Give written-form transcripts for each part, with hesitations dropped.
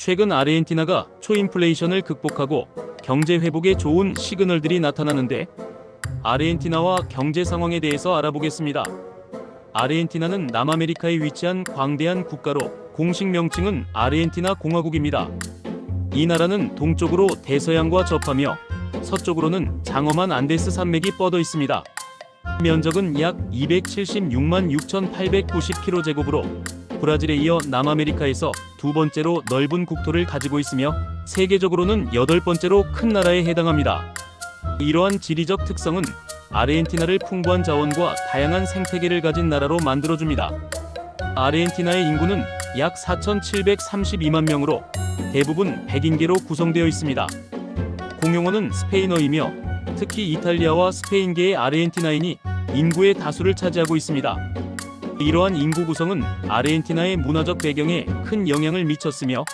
최근 아르헨티나가 초인플레이션을 극복하고 경제 회복에 좋은 시그널들이 나타나는데 아르헨티나와 경제 상황에 대해서 알아보겠습니다. 아르헨티나는 남아메리카에 위치한 광대한 국가로 공식 명칭은 아르헨티나 공화국입니다. 이 나라는 동쪽으로 대서양과 접하며 서쪽으로는 장엄한 안데스 산맥이 뻗어 있습니다. 면적은 약 276만 6,890km제곱으로 브라질에 이어 남아메리카에서 두 번째로 넓은 국토를 가지고 있으며 세계적으로는 8번째로 큰 나라에 해당합니다. 이러한 지리적 특성은 아르헨티나를 풍부한 자원과 다양한 생태계를 가진 나라로 만들어줍니다. 아르헨티나의 인구는 약 4,732만 명으로 대부분 백인계로 구성되어 있습니다. 공용어는 스페인어이며 특히 이탈리아와 스페인계의 아르헨티나인이 인구의 다수를 차지하고 있습니다. 이러한 인구 구성은 아르헨티나의 문화적 배경에 큰 영향을 미쳤으며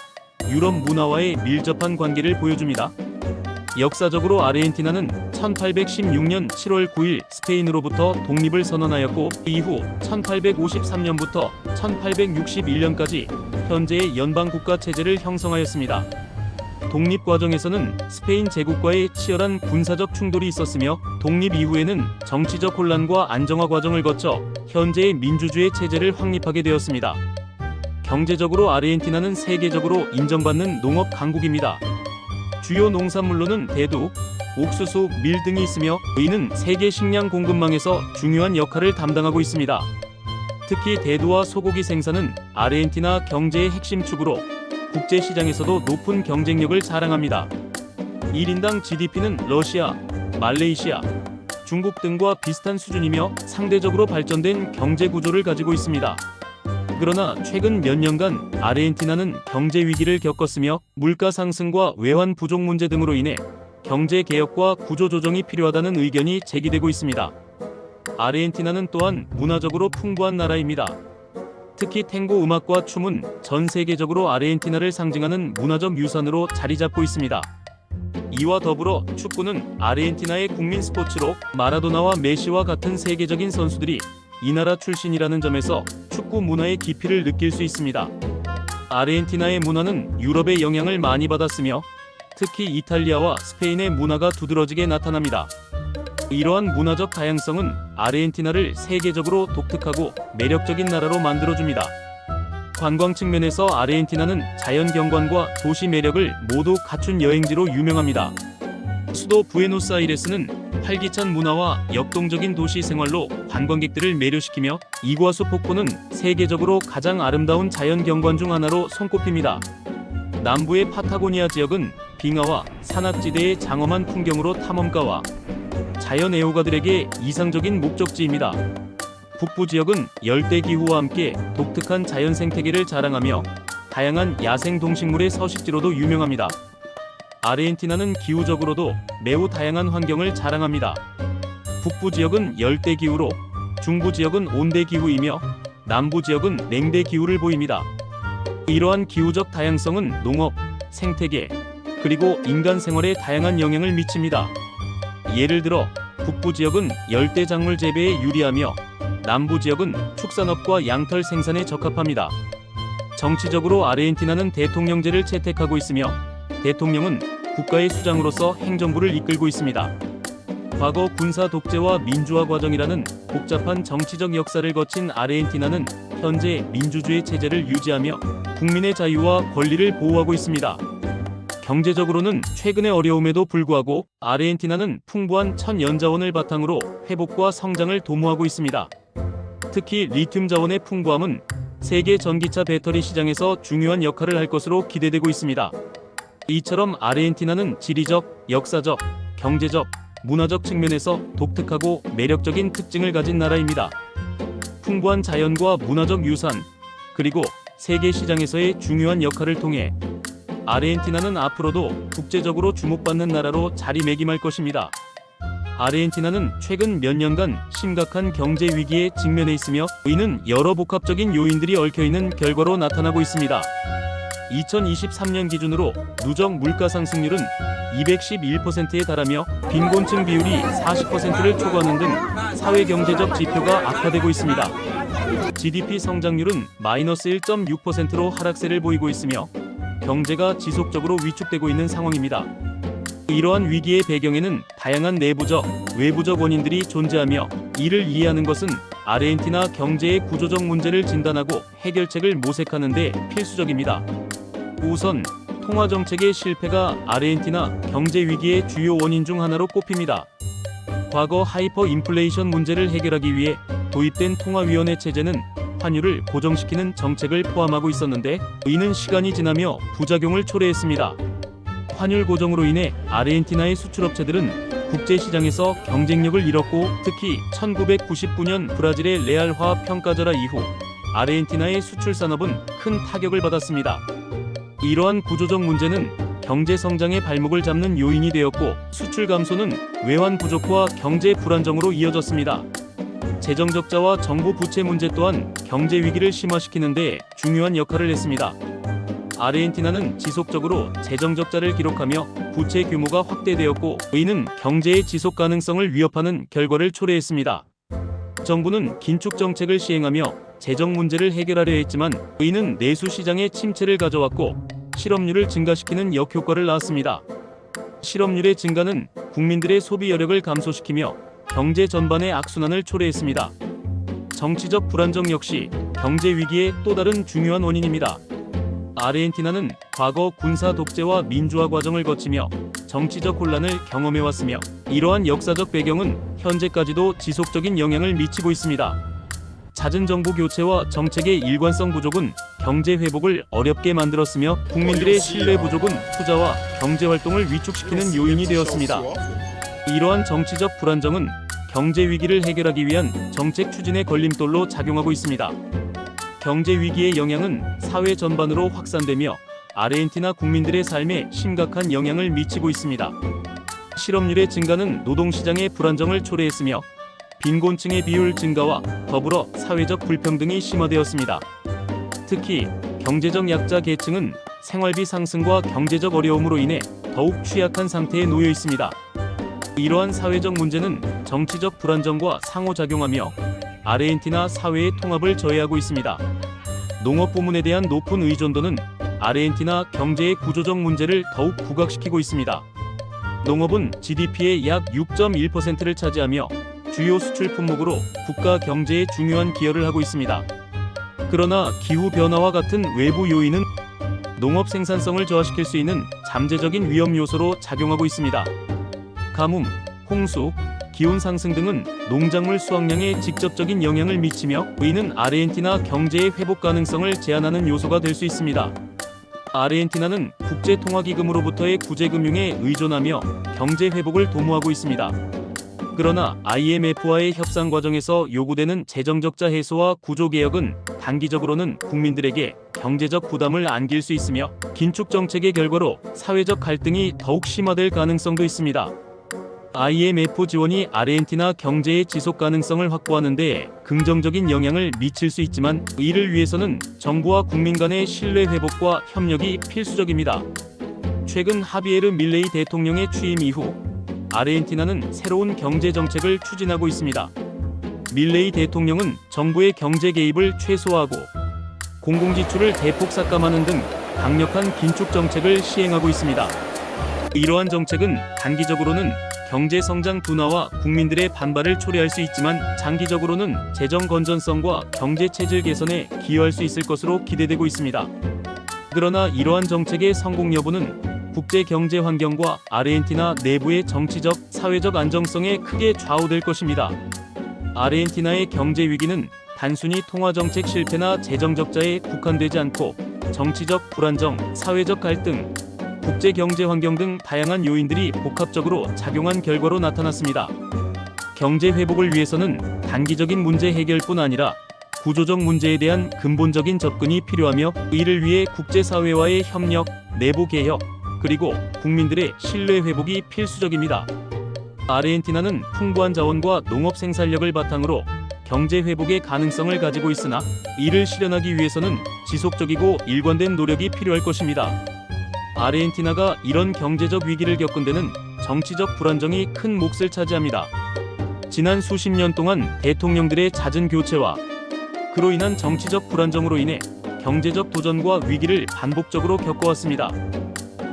유럽 문화와의 밀접한 관계를 보여줍니다. 역사적으로 아르헨티나는 1816년 7월 9일 스페인으로부터 독립을 선언하였고 이후 1853년부터 1861년까지 현재의 연방국가 체제를 형성하였습니다. 독립 과정에서는 스페인 제국과의 치열한 군사적 충돌이 있었으며 독립 이후에는 정치적 혼란과 안정화 과정을 거쳐 현재의 민주주의 체제를 확립하게 되었습니다. 경제적으로 아르헨티나는 세계적으로 인정받는 농업 강국입니다. 주요 농산물로는 대두, 옥수수, 밀 등이 있으며 이는 세계 식량 공급망에서 중요한 역할을 담당하고 있습니다. 특히 대두와 소고기 생산은 아르헨티나 경제의 핵심 축으로 국제시장에서도 높은 경쟁력을 자랑합니다. 1인당 GDP는 러시아, 말레이시아, 중국 등과 비슷한 수준이며 상대적으로 발전된 경제 구조를 가지고 있습니다. 그러나 최근 몇 년간 아르헨티나는 경제 위기를 겪었으며 물가 상승과 외환 부족 문제 등으로 인해 경제 개혁과 구조 조정이 필요하다는 의견이 제기되고 있습니다. 아르헨티나는 또한 문화적으로 풍부한 나라입니다. 특히 탱고 음악과 춤은 전 세계적으로 아르헨티나를 상징하는 문화적 유산으로 자리 잡고 있습니다. 이와 더불어 축구는 아르헨티나의 국민 스포츠로 마라도나와 메시와 같은 세계적인 선수들이 이 나라 출신이라는 점에서 축구 문화의 깊이를 느낄 수 있습니다. 아르헨티나의 문화는 유럽의 영향을 많이 받았으며 특히 이탈리아와 스페인의 문화가 두드러지게 나타납니다. 이러한 문화적 다양성은 아르헨티나를 세계적으로 독특하고 매력적인 나라로 만들어줍니다. 관광 측면에서 아르헨티나는 자연 경관과 도시 매력을 모두 갖춘 여행지로 유명합니다. 수도 부에노스아이레스는 활기찬 문화와 역동적인 도시 생활로 관광객들을 매료시키며 이과수 폭포는 세계적으로 가장 아름다운 자연 경관 중 하나로 손꼽힙니다. 남부의 파타고니아 지역은 빙하와 산악지대의 장엄한 풍경으로 탐험가와 자연 애호가들에게 이상적인 목적지입니다. 북부 지역은 열대 기후와 함께 독특한 자연 생태계를 자랑하며 다양한 야생 동식물의 서식지로도 유명합니다. 아르헨티나는 기후적으로도 매우 다양한 환경을 자랑합니다. 북부 지역은 열대 기후로 중부 지역은 온대 기후이며 남부 지역은 냉대 기후를 보입니다. 이러한 기후적 다양성은 농업, 생태계, 그리고 인간 생활에 다양한 영향을 미칩니다. 예를 들어 북부 지역은 열대 작물 재배에 유리하며 남부 지역은 축산업과 양털 생산에 적합합니다. 정치적으로 아르헨티나는 대통령제를 채택하고 있으며 대통령은 국가의 수장으로서 행정부를 이끌고 있습니다. 과거 군사 독재와 민주화 과정이라는 복잡한 정치적 역사를 거친 아르헨티나는 현재 민주주의 체제를 유지하며 국민의 자유와 권리를 보호하고 있습니다. 경제적으로는 최근의 어려움에도 불구하고 아르헨티나는 풍부한 천연자원을 바탕으로 회복과 성장을 도모하고 있습니다. 특히 리튬 자원의 풍부함은 세계 전기차 배터리 시장에서 중요한 역할을 할 것으로 기대되고 있습니다. 이처럼 아르헨티나는 지리적, 역사적, 경제적, 문화적 측면에서 독특하고 매력적인 특징을 가진 나라입니다. 풍부한 자연과 문화적 유산, 그리고 세계 시장에서의 중요한 역할을 통해 아르헨티나는 앞으로도 국제적으로 주목받는 나라로 자리매김할 것입니다. 아르헨티나는 최근 몇 년간 심각한 경제 위기에 직면해 있으며 이는 여러 복합적인 요인들이 얽혀있는 결과로 나타나고 있습니다. 2023년 기준으로 누적 물가 상승률은 211%에 달하며 빈곤층 비율이 40%를 초과하는 등 사회경제적 지표가 악화되고 있습니다. GDP 성장률은 마이너스 1.6%로 하락세를 보이고 있으며 경제가 지속적으로 위축되고 있는 상황입니다. 이러한 위기의 배경에는 다양한 내부적, 외부적 원인들이 존재하며 이를 이해하는 것은 아르헨티나 경제의 구조적 문제를 진단하고 해결책을 모색하는 데 필수적입니다. 우선 통화 정책의 실패가 아르헨티나 경제 위기의 주요 원인 중 하나로 꼽힙니다. 과거 하이퍼 인플레이션 문제를 해결하기 위해 도입된 통화위원회 체제는 환율을 고정시키는 정책을 포함하고 있었는데 이는 시간이 지나며 부작용을 초래했습니다. 환율 고정으로 인해 아르헨티나의 수출업체들은 국제시장에서 경쟁력을 잃었고 특히 1999년 브라질의 레알화 평가절하 이후 아르헨티나의 수출 산업은 큰 타격을 받았습니다. 이러한 구조적 문제는 경제 성장의 발목을 잡는 요인이 되었고 수출 감소는 외환 부족화 경제 불안정으로 이어졌습니다. 재정 적자와 정부 부채 문제 또한 경제 위기를 심화시키는 데 중요한 역할을 했습니다. 아르헨티나는 지속적으로 재정 적자를 기록하며 부채 규모가 확대되었고 이는 경제의 지속 가능성을 위협하는 결과를 초래했습니다. 정부는 긴축 정책을 시행하며 재정 문제를 해결하려 했지만 이는 내수 시장의 침체를 가져왔고 실업률을 증가시키는 역효과를 낳았습니다. 실업률의 증가는 국민들의 소비 여력을 감소시키며 경제 전반의 악순환을 초래했습니다. 정치적 불안정 역시 경제 위기의 또 다른 중요한 원인입니다. 아르헨티나는 과거 군사 독재와 민주화 과정을 거치며 정치적 혼란을 경험해왔으며 이러한 역사적 배경은 현재까지도 지속적인 영향을 미치고 있습니다. 잦은 정부 교체와 정책의 일관성 부족은 경제 회복을 어렵게 만들었으며 국민들의 신뢰 부족은 투자와 경제 활동을 위축시키는 요인이 되었습니다. 이러한 정치적 불안정은 경제 위기를 해결하기 위한 정책 추진의 걸림돌로 작용하고 있습니다. 경제 위기의 영향은 사회 전반으로 확산되며 아르헨티나 국민들의 삶에 심각한 영향을 미치고 있습니다. 실업률의 증가는 노동시장의 불안정을 초래했으며 빈곤층의 비율 증가와 더불어 사회적 불평등이 심화되었습니다. 특히 경제적 약자 계층은 생활비 상승과 경제적 어려움으로 인해 더욱 취약한 상태에 놓여 있습니다. 이러한 사회적 문제는 정치적 불안정과 상호작용하며 아르헨티나 사회의 통합을 저해하고 있습니다. 농업 부문에 대한 높은 의존도는 아르헨티나 경제의 구조적 문제를 더욱 부각시키고 있습니다. 농업은 GDP의 약 6.1%를 차지하며 주요 수출 품목으로 국가 경제에 중요한 기여를 하고 있습니다. 그러나 기후변화와 같은 외부 요인은 농업 생산성을 저하시킬 수 있는 잠재적인 위험 요소로 작용하고 있습니다. 가뭄, 홍수, 기온 상승 등은 농작물 수확량에 직접적인 영향을 미치며 이는 아르헨티나 경제의 회복 가능성을 제한하는 요소가 될 수 있습니다. 아르헨티나는 국제통화기금으로부터의 구제금융에 의존하며 경제 회복을 도모하고 있습니다. 그러나 IMF와의 협상 과정에서 요구되는 재정적자 해소와 구조개혁은 단기적으로는 국민들에게 경제적 부담을 안길 수 있으며 긴축 정책의 결과로 사회적 갈등이 더욱 심화될 가능성도 있습니다. IMF 지원이 아르헨티나 경제의 지속 가능성을 확보하는 데 긍정적인 영향을 미칠 수 있지만 이를 위해서는 정부와 국민 간의 신뢰 회복과 협력이 필수적입니다. 최근 하비에르 밀레이 대통령의 취임 이후 아르헨티나는 새로운 경제 정책을 추진하고 있습니다. 밀레이 대통령은 정부의 경제 개입을 최소화하고 공공지출을 대폭 삭감하는 등 강력한 긴축 정책을 시행하고 있습니다. 이러한 정책은 단기적으로는 경제 성장 둔화와 국민들의 반발을 초래할 수 있지만 장기적으로는 재정 건전성과 경제 체질 개선에 기여할 수 있을 것으로 기대되고 있습니다. 그러나 이러한 정책의 성공 여부는 국제 경제 환경과 아르헨티나 내부의 정치적, 사회적 안정성에 크게 좌우될 것입니다. 아르헨티나의 경제 위기는 단순히 통화 정책 실패나 재정 적자에 국한되지 않고 정치적 불안정, 사회적 갈등, 국제 경제 환경 등 다양한 요인들이 복합적으로 작용한 결과로 나타났습니다. 경제 회복을 위해서는 단기적인 문제 해결뿐 아니라 구조적 문제에 대한 근본적인 접근이 필요하며 이를 위해 국제사회와의 협력, 내부 개혁, 그리고 국민들의 신뢰 회복이 필수적입니다. 아르헨티나는 풍부한 자원과 농업 생산력을 바탕으로 경제 회복의 가능성을 가지고 있으나 이를 실현하기 위해서는 지속적이고 일관된 노력이 필요할 것입니다. 아르헨티나가 이런 경제적 위기를 겪은 데는 정치적 불안정이 큰 몫을 차지합니다. 지난 수십 년 동안 대통령들의 잦은 교체와 그로 인한 정치적 불안정으로 인해 경제적 도전과 위기를 반복적으로 겪어왔습니다.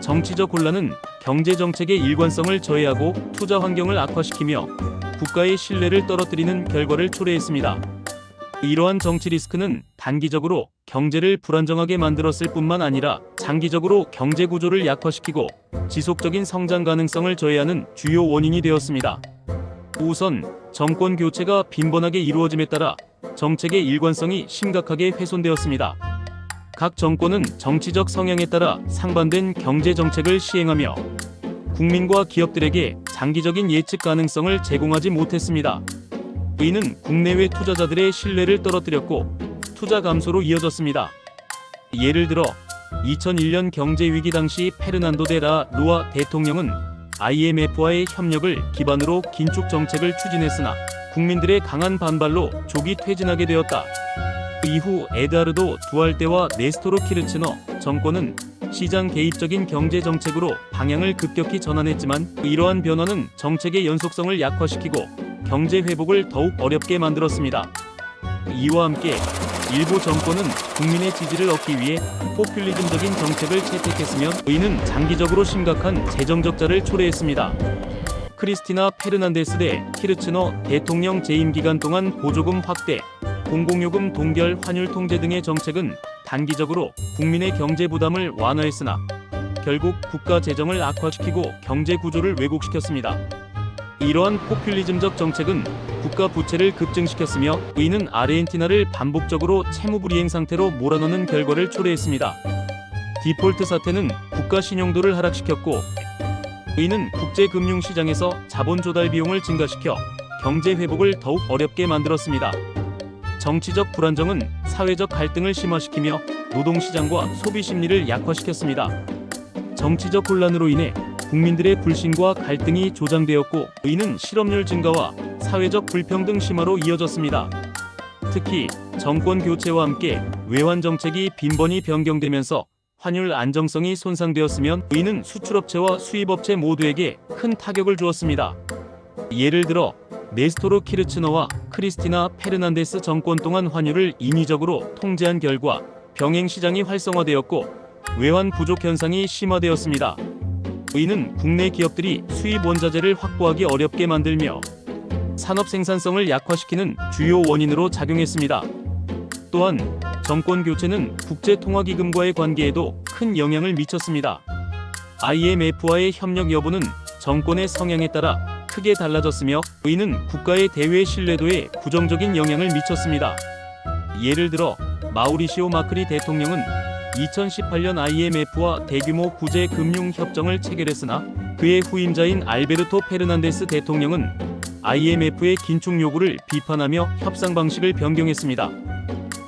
정치적 혼란은 경제 정책의 일관성을 저해하고 투자 환경을 악화시키며 국가의 신뢰를 떨어뜨리는 결과를 초래했습니다. 이러한 정치 리스크는 단기적으로 경제를 불안정하게 만들었을 뿐만 아니라 장기적으로 경제 구조를 약화시키고 지속적인 성장 가능성을 저해하는 주요 원인이 되었습니다. 우선 정권 교체가 빈번하게 이루어짐에 따라 정책의 일관성이 심각하게 훼손되었습니다. 각 정권은 정치적 성향에 따라 상반된 경제 정책을 시행하며 국민과 기업들에게 장기적인 예측 가능성을 제공하지 못했습니다. 이는 국내외 투자자들의 신뢰를 떨어뜨렸고 투자 감소로 이어졌습니다. 예를 들어 2001년 경제 위기 당시 페르난도 데 라 루아 대통령은 IMF와의 협력을 기반으로 긴축 정책을 추진했으나 국민들의 강한 반발로 조기 퇴진하게 되었다. 이후 에드하르도 두알테와 네스토르 키르츠너 정권은 시장 개입적인 경제 정책으로 방향을 급격히 전환했지만 이러한 변화는 정책의 연속성을 약화시키고 경제 회복을 더욱 어렵게 만들었습니다. 이와 함께 일부 정권은 국민의 지지를 얻기 위해 포퓰리즘적인 정책을 채택했으며 이는 장기적으로 심각한 재정 적자를 초래했습니다. 크리스티나 페르난데스 대 키르츠너 대통령 재임 기간 동안 보조금 확대, 공공요금 동결, 환율 통제 등의 정책은 단기적으로 국민의 경제 부담을 완화했으나 결국 국가 재정을 악화시키고 경제 구조를 왜곡시켰습니다. 이러한 포퓰리즘적 정책은 국가 부채를 급증시켰으며 이는 아르헨티나를 반복적으로 채무불이행 상태로 몰아넣는 결과를 초래했습니다. 디폴트 사태는 국가 신용도를 하락시켰고 이는 국제금융시장에서 자본 조달 비용을 증가시켜 경제 회복을 더욱 어렵게 만들었습니다. 정치적 불안정은 사회적 갈등을 심화시키며 노동시장과 소비 심리를 약화시켰습니다. 정치적 혼란으로 인해 국민들의 불신과 갈등이 조장되었고 이는 실업률 증가와 사회적 불평등 심화로 이어졌습니다. 특히 정권 교체와 함께 외환 정책이 빈번히 변경되면서 환율 안정성이 손상되었으면 이는 수출업체와 수입업체 모두에게 큰 타격을 주었습니다. 예를 들어 네스토르 키르츠너와 크리스티나 페르난데스 정권 동안 환율을 인위적으로 통제한 결과 병행 시장이 활성화되었고 외환 부족 현상이 심화되었습니다. 이는 국내 기업들이 수입 원자재를 확보하기 어렵게 만들며 산업 생산성을 약화시키는 주요 원인으로 작용했습니다. 또한 정권 교체는 국제통화기금과의 관계에도 큰 영향을 미쳤습니다. IMF와의 협력 여부는 정권의 성향에 따라 크게 달라졌으며 이는 국가의 대외 신뢰도에 부정적인 영향을 미쳤습니다. 예를 들어 마우리시오 마크리 대통령은 2018년 IMF와 대규모 구제 금융 협정을 체결했으나 그의 후임자인 알베르토 페르난데스 대통령은 IMF의 긴축 요구를 비판하며 협상 방식을 변경했습니다.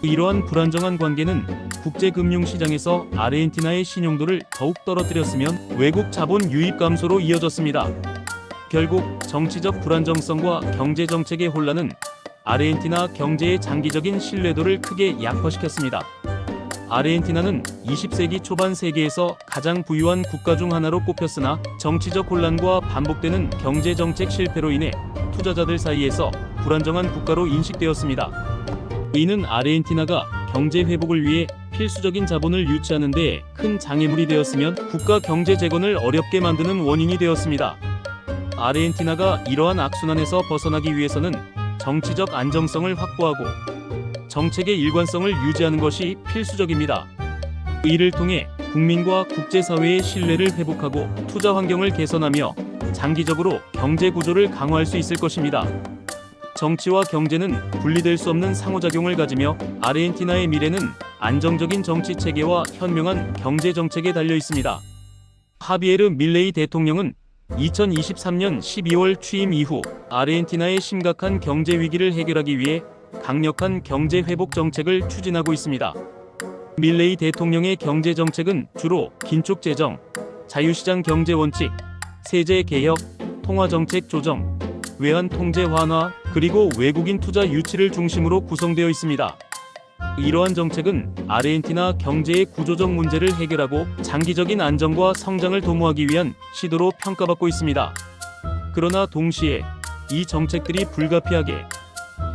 이러한 불안정한 관계는 국제금융시장에서 아르헨티나의 신용도를 더욱 떨어뜨렸으며 외국 자본 유입 감소로 이어졌습니다. 결국 정치적 불안정성과 경제정책의 혼란은 아르헨티나 경제의 장기적인 신뢰도를 크게 약화시켰습니다. 아르헨티나는 20세기 초반 세계에서 가장 부유한 국가 중 하나로 꼽혔으나 정치적 혼란과 반복되는 경제정책 실패로 인해 투자자들 사이에서 불안정한 국가로 인식되었습니다. 이는 아르헨티나가 경제 회복을 위해 필수적인 자본을 유치하는 데 큰 장애물이 되었으면 국가 경제 재건을 어렵게 만드는 원인이 되었습니다. 아르헨티나가 이러한 악순환에서 벗어나기 위해서는 정치적 안정성을 확보하고 정책의 일관성을 유지하는 것이 필수적입니다. 이를 통해 국민과 국제사회의 신뢰를 회복하고 투자 환경을 개선하며 장기적으로 경제 구조를 강화할 수 있을 것입니다. 정치와 경제는 분리될 수 없는 상호작용을 가지며 아르헨티나의 미래는 안정적인 정치 체계와 현명한 경제 정책에 달려 있습니다. 하비에르 밀레이 대통령은 2023년 12월 취임 이후 아르헨티나의 심각한 경제 위기를 해결하기 위해 강력한 경제 회복 정책을 추진하고 있습니다. 밀레이 대통령의 경제 정책은 주로 긴축 재정, 자유시장 경제 원칙, 세제 개혁, 통화 정책 조정, 외환 통제 완화, 그리고 외국인 투자 유치를 중심으로 구성되어 있습니다. 이러한 정책은 아르헨티나 경제의 구조적 문제를 해결하고 장기적인 안정과 성장을 도모하기 위한 시도로 평가받고 있습니다. 그러나 동시에 이 정책들이 불가피하게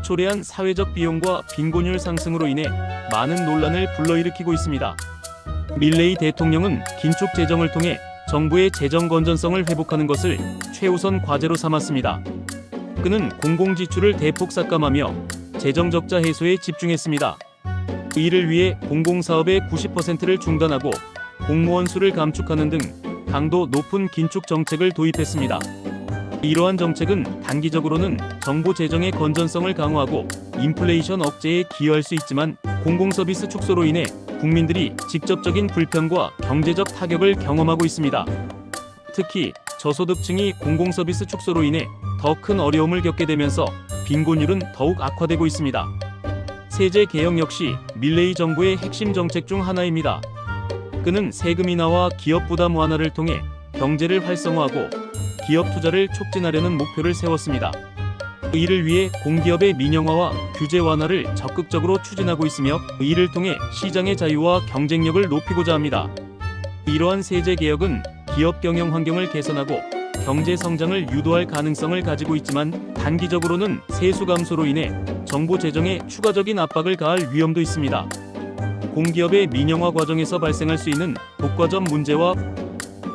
초래한 사회적 비용과 빈곤율 상승으로 인해 많은 논란을 불러일으키고 있습니다. 밀레이 대통령은 긴축 재정을 통해 정부의 재정 건전성을 회복하는 것을 최우선 과제로 삼았습니다. 그는 공공지출을 대폭 삭감하며 재정 적자 해소에 집중했습니다. 이를 위해 공공사업의 90%를 중단하고 공무원 수를 감축하는 등 강도 높은 긴축 정책을 도입했습니다. 이러한 정책은 단기적으로는 정부 재정의 건전성을 강화하고 인플레이션 억제에 기여할 수 있지만 공공서비스 축소로 인해 국민들이 직접적인 불편과 경제적 타격을 경험하고 있습니다. 특히 저소득층이 공공서비스 축소로 인해 더 큰 어려움을 겪게 되면서 빈곤율은 더욱 악화되고 있습니다. 세제 개혁 역시 밀레이 정부의 핵심 정책 중 하나입니다. 그는 세금 인하와 기업 부담 완화를 통해 경제를 활성화하고 기업 투자를 촉진하려는 목표를 세웠습니다. 이를 위해 공기업의 민영화와 규제 완화를 적극적으로 추진하고 있으며 이를 통해 시장의 자유와 경쟁력을 높이고자 합니다. 이러한 세제 개혁은 기업 경영 환경을 개선하고 경제 성장을 유도할 가능성을 가지고 있지만 단기적으로는 세수 감소로 인해 정부 재정에 추가적인 압박을 가할 위험도 있습니다. 공기업의 민영화 과정에서 발생할 수 있는 독과점 문제와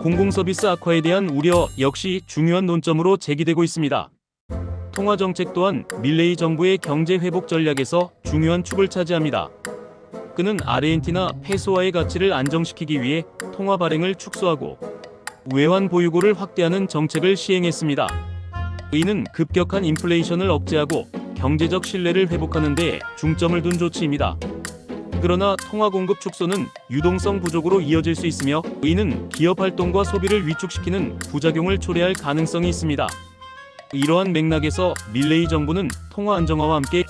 공공서비스 악화에 대한 우려 역시 중요한 논점으로 제기되고 있습니다. 통화정책 또한 밀레이 정부의 경제 회복 전략에서 중요한 축을 차지합니다. 그는 아르헨티나 페소화의 가치를 안정시키기 위해 통화 발행을 축소하고 외환 보유고를 확대하는 정책을 시행했습니다. 이는 급격한 인플레이션을 억제하고 경제적 신뢰를 회복하는 데 중점을 둔 조치입니다. 그러나 통화 공급 축소는 유동성 부족으로 이어질 수 있으며 이는 기업 활동과 소비를 위축시키는 부작용을 초래할 가능성이 있습니다. 이러한 맥락에서 밀레이 정부는 통화 안정화와 함께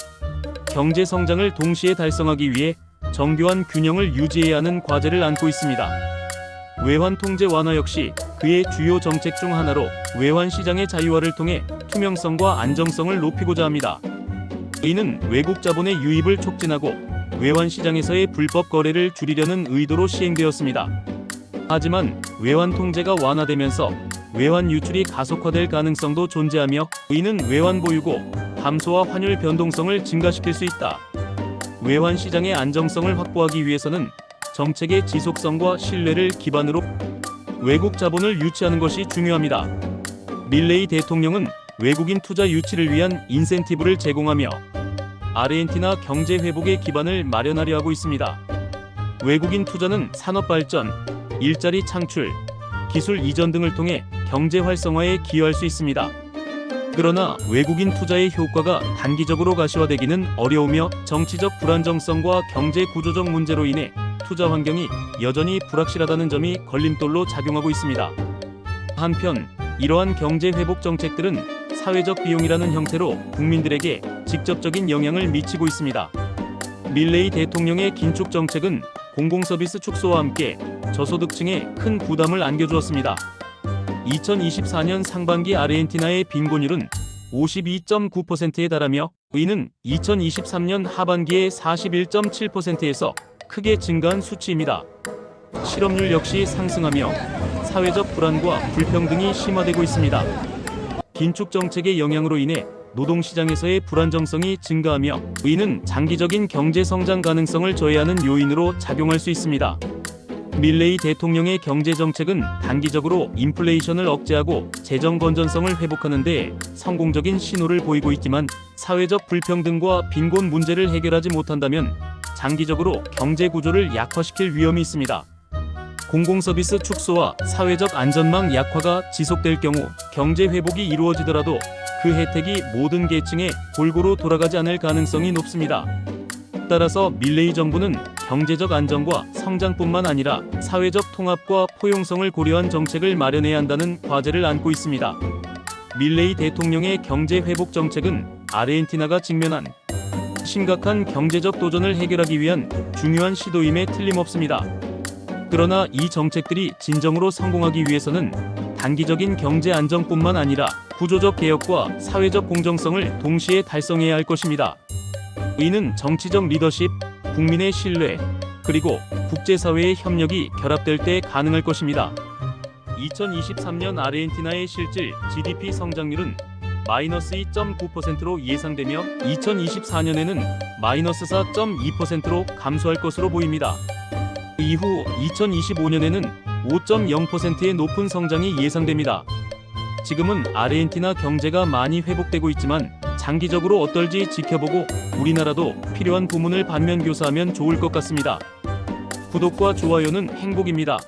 경제 성장을 동시에 달성하기 위해 정교한 균형을 유지해야 하는 과제를 안고 있습니다. 외환 통제 완화 역시 그의 주요 정책 중 하나로 외환 시장의 자유화를 통해 투명성과 안정성을 높이고자 합니다. 이는 외국 자본의 유입을 촉진하고 외환 시장에서의 불법 거래를 줄이려는 의도로 시행되었습니다. 하지만 외환 통제가 완화되면서 외환 유출이 가속화될 가능성도 존재하며 이는 외환 보유고 감소와 환율 변동성을 증가시킬 수 있다. 외환 시장의 안정성을 확보하기 위해서는 정책의 지속성과 신뢰를 기반으로 외국 자본을 유치하는 것이 중요합니다. 밀레이 대통령은 외국인 투자 유치를 위한 인센티브를 제공하며 아르헨티나 경제 회복의 기반을 마련하려 하고 있습니다. 외국인 투자는 산업 발전, 일자리 창출, 기술 이전 등을 통해 경제 활성화에 기여할 수 있습니다. 그러나 외국인 투자의 효과가 단기적으로 가시화되기는 어려우며 정치적 불안정성과 경제 구조적 문제로 인해 투자 환경이 여전히 불확실하다는 점이 걸림돌로 작용하고 있습니다. 한편 이러한 경제 회복 정책들은 사회적 비용이라는 형태로 국민들에게 직접적인 영향을 미치고 있습니다. 밀레이 대통령의 긴축 정책은 공공서비스 축소와 함께 저소득층에 큰 부담을 안겨주었습니다. 2024년 상반기 아르헨티나의 빈곤율은 52.9%에 달하며 이는 2023년 하반기의 41.7%에서 크게 증가한 수치입니다. 실업률 역시 상승하며 사회적 불안과 불평등이 심화되고 있습니다. 긴축 정책의 영향으로 인해 노동시장에서의 불안정성이 증가하며 이는 장기적인 경제 성장 가능성을 저해하는 요인으로 작용할 수 있습니다. 밀레이 대통령의 경제 정책은 단기적으로 인플레이션을 억제하고 재정 건전성을 회복하는 데 성공적인 신호를 보이고 있지만 사회적 불평등과 빈곤 문제를 해결하지 못한다면 장기적으로 경제 구조를 약화시킬 위험이 있습니다. 공공서비스 축소와 사회적 안전망 약화가 지속될 경우 경제 회복이 이루어지더라도 그 혜택이 모든 계층에 골고루 돌아가지 않을 가능성이 높습니다. 따라서 밀레이 정부는 경제적 안정과 성장뿐만 아니라 사회적 통합과 포용성을 고려한 정책을 마련해야 한다는 과제를 안고 있습니다. 밀레이 대통령의 경제 회복 정책은 아르헨티나가 직면한 심각한 경제적 도전을 해결하기 위한 중요한 시도임에 틀림없습니다. 그러나 이 정책들이 진정으로 성공하기 위해서는 단기적인 경제 안정뿐만 아니라 구조적 개혁과 사회적 공정성을 동시에 달성해야 할 것입니다. 이는 정치적 리더십, 국민의 신뢰, 그리고 국제사회의 협력이 결합될 때 가능할 것입니다. 2023년 아르헨티나의 실질 GDP 성장률은 마이너스 2.9%로 예상되며 2024년에는 마이너스 4.2%로 감소할 것으로 보입니다. 이후 2025년에는 5.0%의 높은 성장이 예상됩니다. 지금은 아르헨티나 경제가 많이 회복되고 있지만 장기적으로 어떨지 지켜보고 우리나라도 필요한 부문을 반면교사하면 좋을 것 같습니다. 구독과 좋아요는 행복입니다.